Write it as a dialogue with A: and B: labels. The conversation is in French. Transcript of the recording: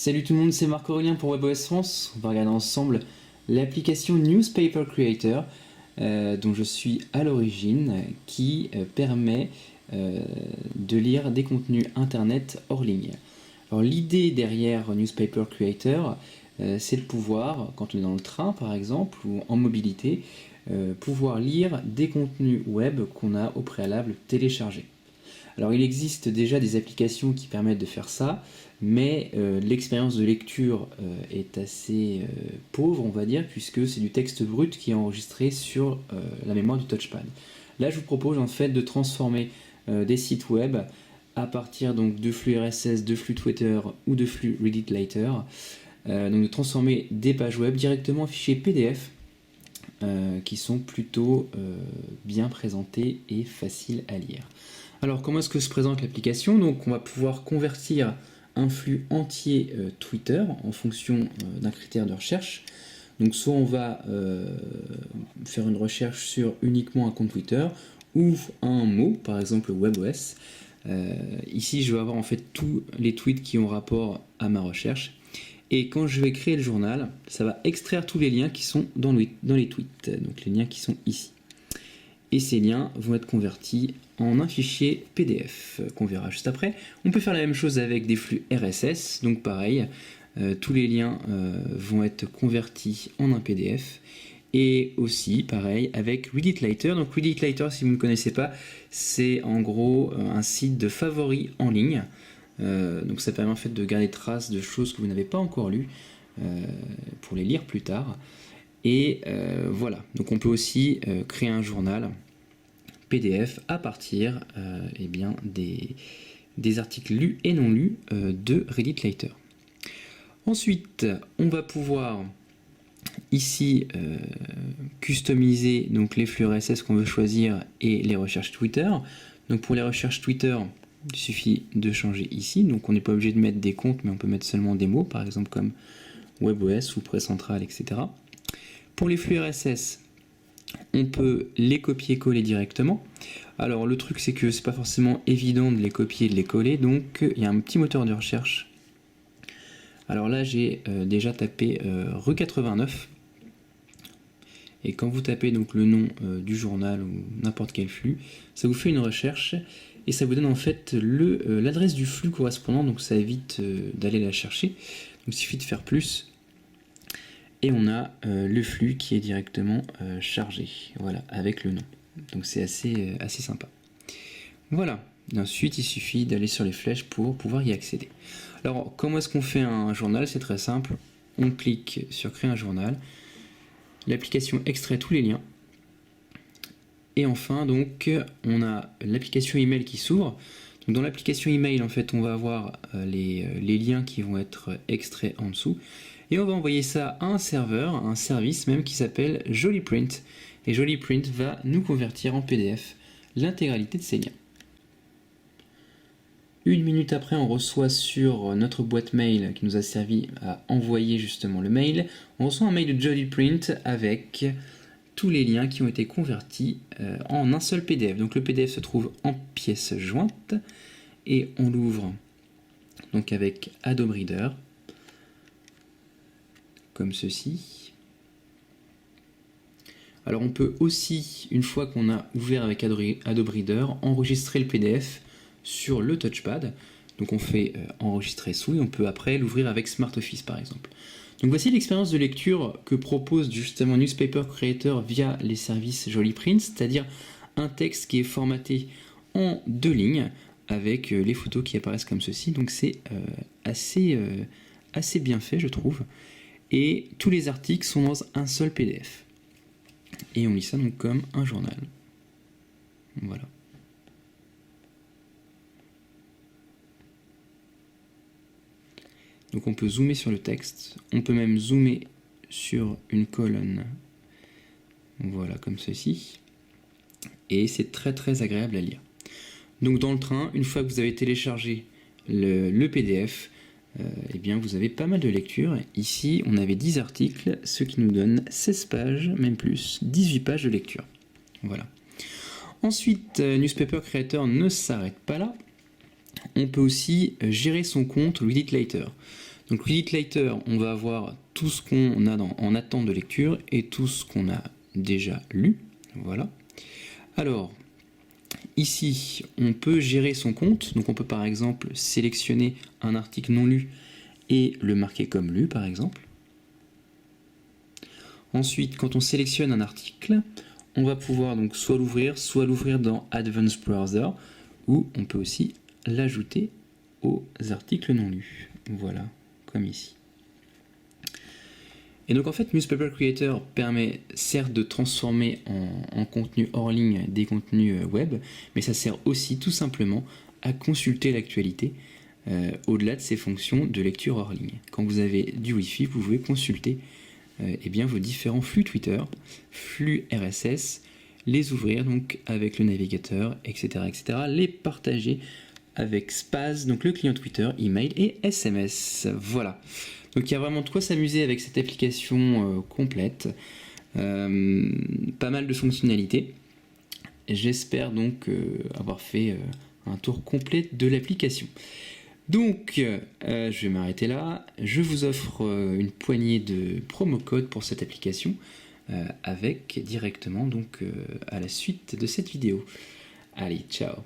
A: Salut tout le monde, c'est Marc-Aurélien pour WebOS France. On va regarder ensemble l'application Newspaper Creator dont je suis à l'origine qui permet de lire des contenus internet hors ligne. Alors l'idée derrière Newspaper Creator c'est de pouvoir, quand on est dans le train par exemple ou en mobilité, pouvoir lire des contenus web qu'on a au préalable téléchargés. Alors il existe déjà des applications qui permettent de faire ça, mais l'expérience de lecture est assez pauvre, on va dire, puisque c'est du texte brut qui est enregistré sur la mémoire du touchpad. Là je vous propose en fait de transformer des sites web à partir donc de flux RSS, de flux Twitter ou de flux Read It Later, donc de transformer des pages web directement en fichiers PDF qui sont plutôt bien présentés et faciles à lire. Alors comment est-ce que se présente l'application? Donc on va pouvoir convertir un flux entier Twitter en fonction d'un critère de recherche. Donc soit on va faire une recherche sur uniquement un compte Twitter ou un mot, par exemple WebOS. Ici je vais avoir en fait tous les tweets qui ont rapport à ma recherche. Et quand je vais créer le journal, ça va extraire tous les liens qui sont dans les tweets, donc les liens qui sont ici. Et ces liens vont être convertis en un fichier PDF qu'on verra juste après. On peut faire la même chose avec des flux RSS, donc pareil, tous les liens vont être convertis en un PDF. Et aussi, pareil, avec Read It Later. Donc Read It Later, si vous ne connaissez pas, c'est en gros un site de favoris en ligne. Donc ça permet en fait de garder trace de choses que vous n'avez pas encore lues pour les lire plus tard. Et voilà, donc on peut aussi créer un journal PDF à partir eh bien, des articles lus et non lus de Read It Later. Ensuite, on va pouvoir ici customiser donc, les flux RSS qu'on veut choisir et les recherches Twitter. Donc pour les recherches Twitter, il suffit de changer ici. Donc on n'est pas obligé de mettre des comptes, mais on peut mettre seulement des mots, par exemple comme WebOS ou Presse Centrale, etc. Pour les flux RSS, on peut les copier-coller directement. Alors le truc c'est que c'est pas forcément évident de les copier et de les coller, donc il y a un petit moteur de recherche. Alors là j'ai déjà tapé Rue89, et quand vous tapez donc le nom du journal ou n'importe quel flux, ça vous fait une recherche et ça vous donne en fait l'adresse du flux correspondant, donc ça évite d'aller la chercher. Donc il suffit de faire plus. Et on a le flux qui est directement chargé, voilà, avec le nom. Donc c'est assez sympa. Voilà, ensuite il suffit d'aller sur les flèches pour pouvoir y accéder. Alors comment est-ce qu'on fait un journal? C'est très simple, on clique sur créer un journal, l'application extrait tous les liens, et enfin donc on a l'application email qui s'ouvre. Donc, dans l'application email en fait on va avoir les liens qui vont être extraits en dessous. Et on va envoyer ça à un serveur, un service même qui s'appelle JollyPrint. Et JollyPrint va nous convertir en PDF l'intégralité de ces liens. Une minute après, on reçoit sur notre boîte mail qui nous a servi à envoyer justement le mail, on reçoit un mail de JollyPrint avec tous les liens qui ont été convertis en un seul PDF. Donc le PDF se trouve en pièce jointe et on l'ouvre donc avec Adobe Reader. Comme ceci. Alors on peut aussi, une fois qu'on a ouvert avec Adobe Reader, enregistrer le PDF sur le touchpad. Donc on fait enregistrer sous et on peut après l'ouvrir avec SmartOffice par exemple. Donc voici l'expérience de lecture que propose justement Newspaper Creator via les services JollyPrint, c'est-à-dire un texte qui est formaté en 2 lignes avec les photos qui apparaissent comme ceci. Donc c'est assez bien fait je trouve. Et tous les articles sont dans un seul PDF. Et on lit ça donc comme un journal. Voilà. Donc on peut zoomer sur le texte, on peut même zoomer sur une colonne. Voilà, comme ceci. Et c'est très agréable à lire. Donc dans le train, une fois que vous avez téléchargé le PDF, eh bien vous avez pas mal de lectures. Ici on avait 10 articles, ce qui nous donne 16 pages, même plus, 18 pages de lecture. Voilà. Ensuite, Newspaper Creator ne s'arrête pas là. On peut aussi gérer son compte Read It Later. Donc Read It Later, on va avoir tout ce qu'on a en attente de lecture et tout ce qu'on a déjà lu. Voilà. Alors, ici, on peut gérer son compte. Donc on peut par exemple sélectionner un article non lu et le marquer comme lu par exemple. Ensuite, quand on sélectionne un article, on va pouvoir donc soit l'ouvrir dans Advanced Browser, ou on peut aussi l'ajouter aux articles non lus. Voilà, comme ici. Et donc en fait, Newspaper Creator permet certes de transformer en contenu hors ligne des contenus web, mais ça sert aussi tout simplement à consulter l'actualité au-delà de ces fonctions de lecture hors ligne. Quand vous avez du Wi-Fi, vous pouvez consulter eh bien, vos différents flux Twitter, flux RSS, les ouvrir donc avec le navigateur, etc., etc., les partager avec Spaz, donc le client Twitter, email et SMS. Voilà. Donc il y a vraiment de quoi s'amuser avec cette application complète. Pas mal de fonctionnalités. J'espère donc avoir fait un tour complet de l'application. Donc, je vais m'arrêter là. Je vous offre une poignée de promo code pour cette application avec directement donc à la suite de cette vidéo. Allez, ciao.